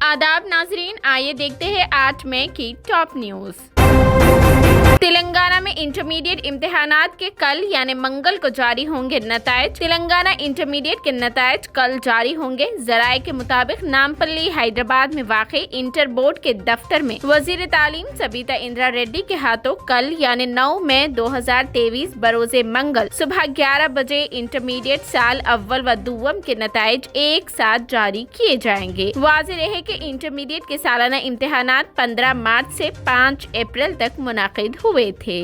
आदाब नाजरीन, आइए देखते हैं 8 मई की टॉप न्यूज। तेलंगाना में इंटरमीडिएट इम्तिहानात के कल यानी मंगल को जारी होंगे नतायज। तेलंगाना इंटरमीडिएट के नतायज कल जारी होंगे। जराये के मुताबिक नामपल्ली हैदराबाद में वाक़ई इंटर बोर्ड के दफ्तर में वजीर तालीम सबीता इंदिरा रेड्डी के हाथों कल यानी 9 मई 2023 बरोजे मंगल सुबह 11 बजे इंटरमीडिएट साल अव्वल व दुव्वम के नतायज एक साथ जारी किए जाएंगे। वाज़ेह रहे कि इंटरमीडिएट के सालाना इम्तिहानात 15 मार्च से 5 अप्रैल तक मुनाकिद हुए थे।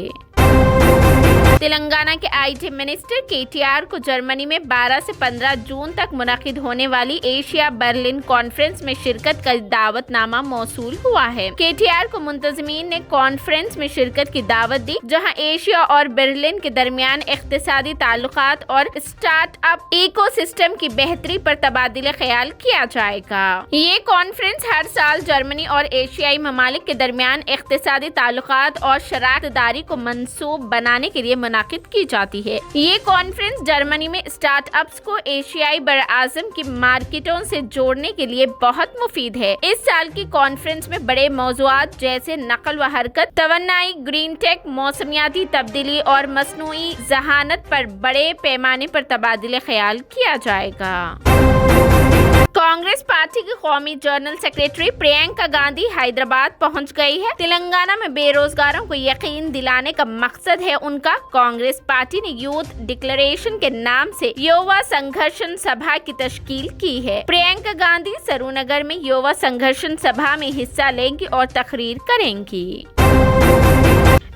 तेलंगाना के आईटी मिनिस्टर केटीआर को जर्मनी में 12 से 15 जून तक मुनाकिद होने वाली एशिया बर्लिन कॉन्फ्रेंस में शिरकत का दावतनामा मौसूल हुआ है। केटीआर को मुंतज़मीन ने कॉन्फ्रेंस में शिरकत की दावत दी, जहां एशिया और बर्लिन के दरमियान इक़्तिसादी ताल्लुकात और स्टार्टअप इकोसिस्टम की बेहतरी पर तबादला ख्याल किया जाएगा। ये कॉन्फ्रेंस हर साल जर्मनी और एशियाई ममालिक के दरमियान इक़्तिसादी ताल्लुकात और शराकतदारी को मंसूब बनाने के लिए मुनाकिद की जाती है। ये कॉन्फ्रेंस जर्मनी में स्टार्टअप्स को एशियाई बर-आज़म की मार्केटों से जोड़ने के लिए बहुत मुफीद है। इस साल की कॉन्फ्रेंस में बड़े मौज़ूआत जैसे नकल व हरकत, तवन्नाई, ग्रीन टेक, मौसमियाती तब्दीली और मसनूई ज़हानत पर बड़े पैमाने पर तबादला ख्याल किया जाएगा। कांग्रेस पार्टी की कौमी जनरल सेक्रेटरी प्रियंका गांधी हैदराबाद पहुंच गई है। तेलंगाना में बेरोजगारों को यकीन दिलाने का मकसद है उनका। कांग्रेस पार्टी ने यूथ डिक्लेरेशन के नाम से युवा संघर्षण सभा की तश्कील की है। प्रियंका गांधी सरूनगर में युवा संघर्षण सभा में हिस्सा लेंगी और तकरीर करेंगी।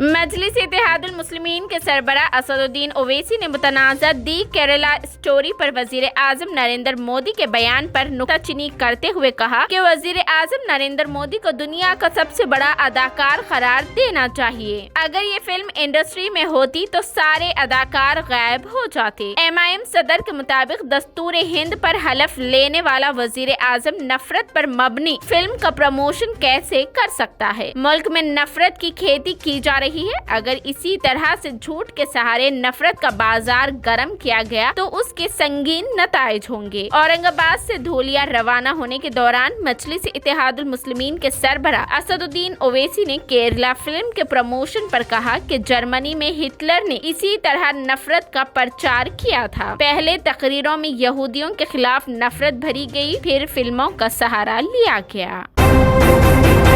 मजलिस इत्तेहादुल मुस्लिमीन के सरबराह असदुद्दीन ओवैसी ने मुतनाज़ा दी केरला स्टोरी पर वजीर आजम नरेंद्र मोदी के बयान पर नुक्ताचीनी करते हुए कहा कि वजीर आजम नरेंद्र मोदी को दुनिया का सबसे बड़ा अदाकार करार देना चाहिए। अगर ये फिल्म इंडस्ट्री में होती तो सारे अदाकार गायब हो जाते। MIM सदर के मुताबिक दस्तूर हिंद पर हलफ लेने वाला वजीर आजम नफरत पर मबनी फिल्म का प्रमोशन कैसे कर सकता है? मुल्क में नफरत की खेती की जा रही है। अगर इसी तरह से झूठ के सहारे नफरत का बाजार गर्म किया गया तो उसके संगीन नताइज होंगे। औरंगाबाद से धोलिया रवाना होने के दौरान मजलिस इत्तेहादुल मुस्लिमीन के सरबराह असदुद्दीन ओवैसी ने केरला फिल्म के प्रमोशन पर कहा कि जर्मनी में हिटलर ने इसी तरह नफरत का प्रचार किया था। पहले तकरीरों में यहूदियों के खिलाफ नफरत भरी गई, फिर फिल्मों का सहारा लिया गया।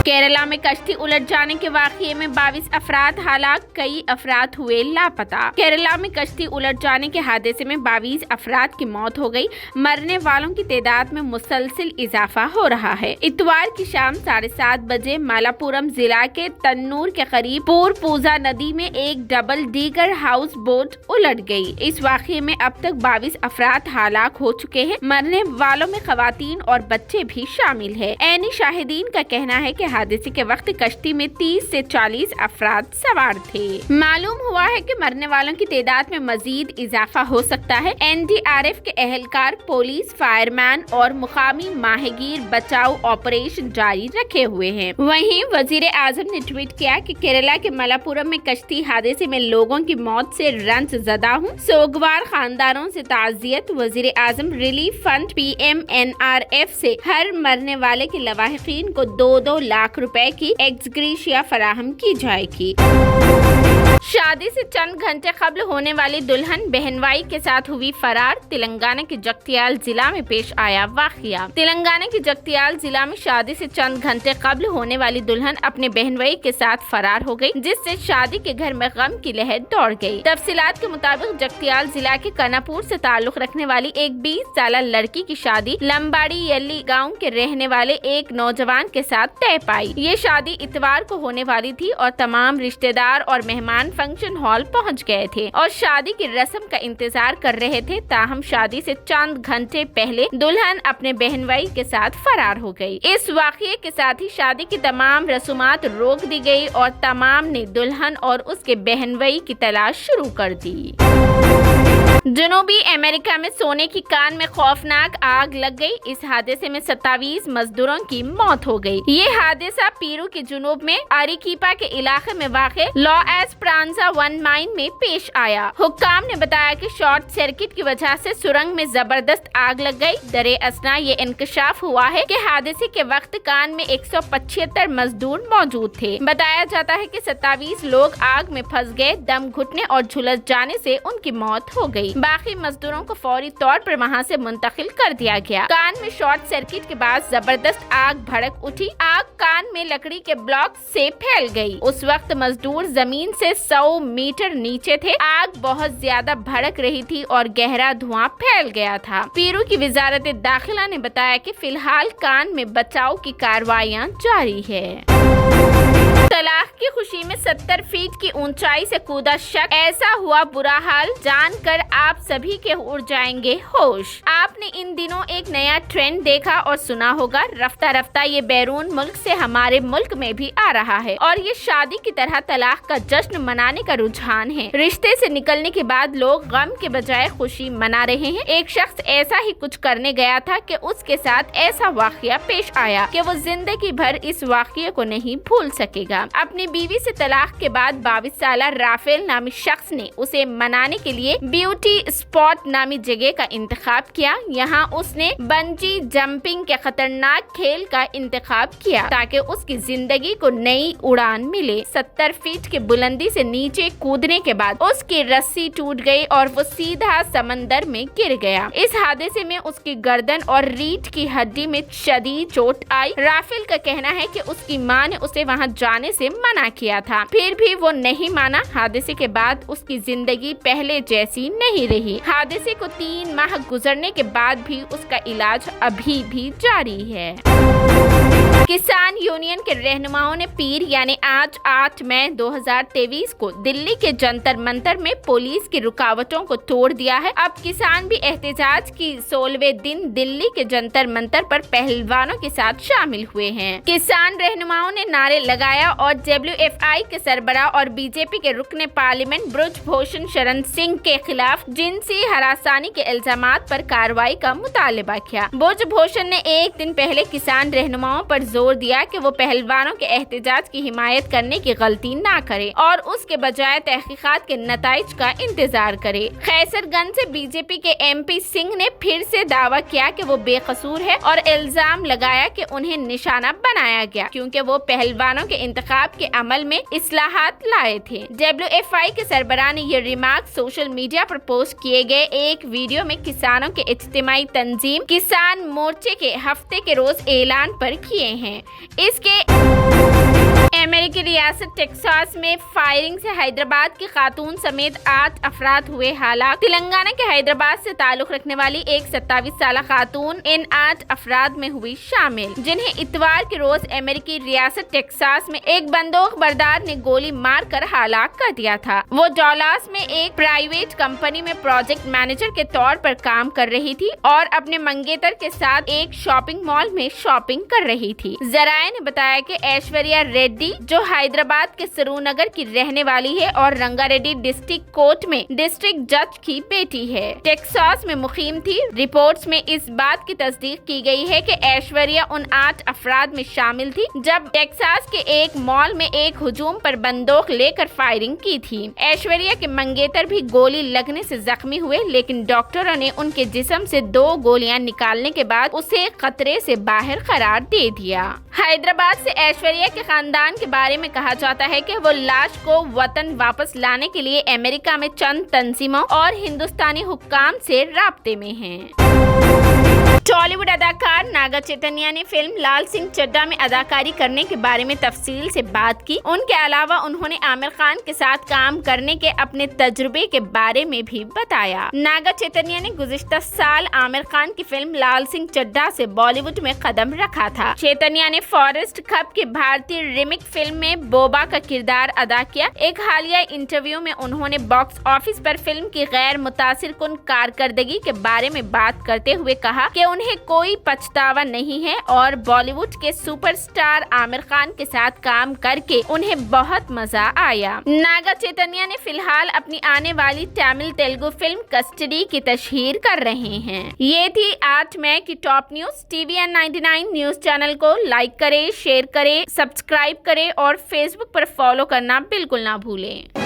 केरला में कश्ती उलट जाने के वाक़ये में 22 अफराद हलाक, कई अफराद हुए लापता। केरला में कश्ती उलट जाने के हादसे में 22 अफराद की मौत हो गई। मरने वालों की तादाद में मुसलसिल इजाफा हो रहा है। इतवार की शाम 7:30 बजे मालापुरम जिला के तन्नूर के करीब पूरपूजा नदी में एक डबल डीगर हाउस बोट उलट गई। इस वाक़ये में अब तक 22 अफराद हलाक हो चुके हैं। मरने वालों में खवातीन और बच्चे भी शामिल है। ऐनी शाहिदीन का कहना है कि हादसे के वक्त कश्ती में 30 से 40 अफराद सवार थे। मालूम हुआ है कि मरने वालों की तादाद में मजीद इजाफा हो सकता है। NDRF के एहलकार, पुलिस, फायरमैन और मुकामी माहिगीर बचाव ऑपरेशन जारी रखे हुए हैं। वहीं वजीर आजम ने ट्वीट किया कि केरला के मलापुरम में कश्ती हादसे में लोगों की मौत से रंज ज़दा हूँ। सोगवार खानदानों से ताज़ियत। वजीर आजम रिलीफ फंड PMNRF से हर मरने वाले के लवाहिकीन को 2-2 लाख रुपए की एक्सग्रेशिया फराहम की जाएगी। शादी से चंद घंटे कबल होने वाली दुल्हन बहनवाई के साथ हुई फरार। तेलंगाना के जगतियाल जिला में पेश आया वाकया। तेलंगाना के जगतियाल जिला में शादी से चंद घंटे कबल होने वाली दुल्हन अपने बहनवाई के साथ फरार हो गई, जिससे शादी के घर में गम की लहर दौड़ गई। तफसीलात के मुताबिक जगतियाल जिला के कनापुर से ताल्लुक रखने वाली एक 20 साल लड़की की शादी लंबाड़ी यल्ली गाँव के रहने वाले एक नौजवान के साथ तय पाई। ये शादी इतवार को होने वाली थी और तमाम रिश्तेदार और मेहमान फंक्शन हॉल पहुंच गए थे और शादी की रस्म का इंतजार कर रहे थे। ताहम शादी से चंद घंटे पहले दुल्हन अपने बहनवाई के साथ फरार हो गई। इस वाकये के साथ ही शादी की तमाम रस्मात रोक दी गई और तमाम ने दुल्हन और उसके बहनवाई की तलाश शुरू कर दी। जनूबी अमेरिका में सोने की कान में खौफनाक आग लग गई। इस हादसे में 27 मजदूरों की मौत हो गई। ये हादसा पेरू के जुनूब में अरिकीपा के इलाके में वाक़े लॉ एस्परांजा 1 माइन में पेश आया। हुक्काम ने बताया कि शॉर्ट सर्किट की वजह से सुरंग में जबरदस्त आग लग गई। दरे असना ये इंकशाफ हुआ है कि हादसे के वक्त कान में 175 मजदूर मौजूद थे। बताया जाता है कि 27 लोग आग में फंस गए। दम घुटने और झुलस जाने से उनकी मौत हो गई। बाकी मजदूरों को फौरी तौर पर वहां से मुंतकिल कर दिया गया। कान में शॉर्ट सर्किट के बाद जबरदस्त आग भड़क उठी। आग कान में लकड़ी के ब्लॉक से फैल गई। उस वक्त मजदूर जमीन से 100 मीटर नीचे थे। आग बहुत ज्यादा भड़क रही थी और गहरा धुआं फैल गया था। पेरू की वजारत दाखिला ने बताया कि फिलहाल कान में बचाव की कार्रवाइयां जारी है। तलाक की खुशी में 70 फीट की ऊंचाई से कूदा शख्स, ऐसा हुआ बुरा हाल, जानकर आप सभी के उड़ जाएंगे होश। आपने इन दिनों एक नया ट्रेंड देखा और सुना होगा। रफ्ता रफ्ता ये बैरून मुल्क से हमारे मुल्क में भी आ रहा है और ये शादी की तरह तलाक का जश्न मनाने का रुझान है। रिश्ते से निकलने के बाद लोग गम के बजाय खुशी मना रहे हैं। एक शख्स ऐसा ही कुछ करने गया था कि उसके साथ ऐसा वाकया पेश आया कि वो जिंदगी भर इस वाकये को नहीं भूल सकेगा। अपनी बीवी से तलाक के बाद 22 साला राफेल नामी शख्स ने उसे मनाने के लिए ब्यूटी स्पॉट नामी जगह का इंतखाब किया। यहाँ उसने बंजी जंपिंग के खतरनाक खेल का इंतखाब किया ताकि उसकी जिंदगी को नई उड़ान मिले। 70 फीट की बुलंदी से नीचे कूदने के बाद उसकी रस्सी टूट गई और वो सीधा समंदर में गिर गया। इस हादसे में उसकी गर्दन और रीढ़ की हड्डी में शदीद चोट आई। राफेल का कहना है कि उसकी मां ने उसे वहां जाने से मना किया था, फिर भी वो नहीं माना। हादसे के बाद उसकी जिंदगी पहले जैसी नहीं रही। हादसे को 3 माह गुजरने के बाद भी उसका इलाज अभी भी जारी है। किसान यूनियन के रहनुमाओं ने पीर यानी आज 8 मई 2023 को दिल्ली के जंतर मंतर में पुलिस की रुकावटों को तोड़ दिया है। अब किसान भी एहतजाज की 16वें दिन दिल्ली के जंतर मंतर पर पहलवानों के साथ शामिल हुए हैं। किसान रहनुमाओं ने नारे लगाया और WFI के सरबराह और बीजेपी के रुकने पार्लियामेंट ब्रजभूषण शरण सिंह के खिलाफ जिनसी हरासानी के इल्जामात पर कार्रवाई का मुतालबा किया। ब्रजभूषण ने एक दिन पहले किसान रहनुमाओं पर जोर दिया कि वो पहलवानों के एहतजाज की हिमायत करने की गलती ना करे और उसके बजाय तहकीकात के नताइज का इंतजार करे। खैसरगंज से बीजेपी के MP सिंह ने फिर से दावा किया कि वो बेकसूर है और इल्जाम लगाया कि उन्हें निशाना बनाया गया क्योंकि वो पहलवानों के इंतखाब के अमल में इस्लाहात लाए थे। WFI के सरबराह ने ये रिमार्क सोशल मीडिया पर पोस्ट किए गए एक वीडियो में किसानों के इज्तिमाई तंजीम किसान मोर्चे के हफ्ते के रोज ऐलान पर किए हैं। इसके अमेरिकी रियासत टेक्सास में फायरिंग से हैदराबाद की खातून समेत 8 अफराद हुए हलाक। तेलंगाना के हैदराबाद से ताल्लुक रखने वाली एक 27 साला खातून इन 8 अफराद में हुई शामिल, जिन्हें इतवार के रोज अमेरिकी रियासत टेक्सास में एक बंदूक बरदार ने गोली मार कर हलाक कर दिया था। वो डॉलास में एक प्राइवेट कंपनी में प्रोजेक्ट मैनेजर के तौर पर काम कर रही थी और अपने मंगेतर के साथ एक शॉपिंग मॉल में शॉपिंग कर रही थी। जराये ने बताया कि ऐश्वर्या रेड्डी जो हैदराबाद के सरूनगर की रहने वाली है और रंगारेड्डी डिस्ट्रिक्ट कोर्ट में डिस्ट्रिक्ट जज की बेटी है, टेक्सास में मुकीम थी। रिपोर्ट्स में इस बात की तस्दीक की गई है कि ऐश्वर्या उन 8 अफराद में शामिल थी जब टेक्सास के एक मॉल में एक हुजूम पर बंदूक लेकर फायरिंग की थी। ऐश्वर्या के मंगेतर भी गोली लगने से जख्मी हुए, लेकिन डॉक्टरों ने उनके जिस्म से 2 गोलियां निकालने के बाद उसे खतरे से बाहर करार दे दिया। हैदराबाद से ऐश्वर्या के खानदान के बारे में कहा जाता है कि वो लाश को वतन वापस लाने के लिए अमेरिका में चंद तंजीमों और हिंदुस्तानी हुक्काम से राब्ते में हैं। टॉलीवुड अदाकार नागा चैतन्य ने फिल्म लाल सिंह चड्ढा में अदाकारी करने के बारे में तफसील से बात की। उनके अलावा उन्होंने आमिर खान के साथ काम करने के अपने तजुर्बे के बारे में भी बताया। नागा चैतन्य ने गुज़िश्ता साल आमिर खान की फिल्म लाल सिंह चड्ढा से बॉलीवुड में कदम रखा था। चैतन्य ने फॉरेस्ट गंप की भारतीय रीमेक फिल्म में बोबा का किरदार अदा किया। एक हालिया इंटरव्यू में उन्होंने बॉक्स ऑफिस पर फिल्म की गैर मुतासिर कुन कारकर्दगी के बारे में बात करते हुए कहा कि उन्हें कोई पछतावा नहीं है और बॉलीवुड के सुपरस्टार आमिर खान के साथ काम करके उन्हें बहुत मजा आया। नागा चैतन्य ने फिलहाल अपनी आने वाली तमिल तेलुगु फिल्म कस्टडी की तशहीर कर रहे हैं। ये थी 8 मई की top news. TVN 99 news channel को लाइक करें, शेयर करें, सब्सक्राइब करें और फेसबुक पर फॉलो करना बिल्कुल ना भूलें।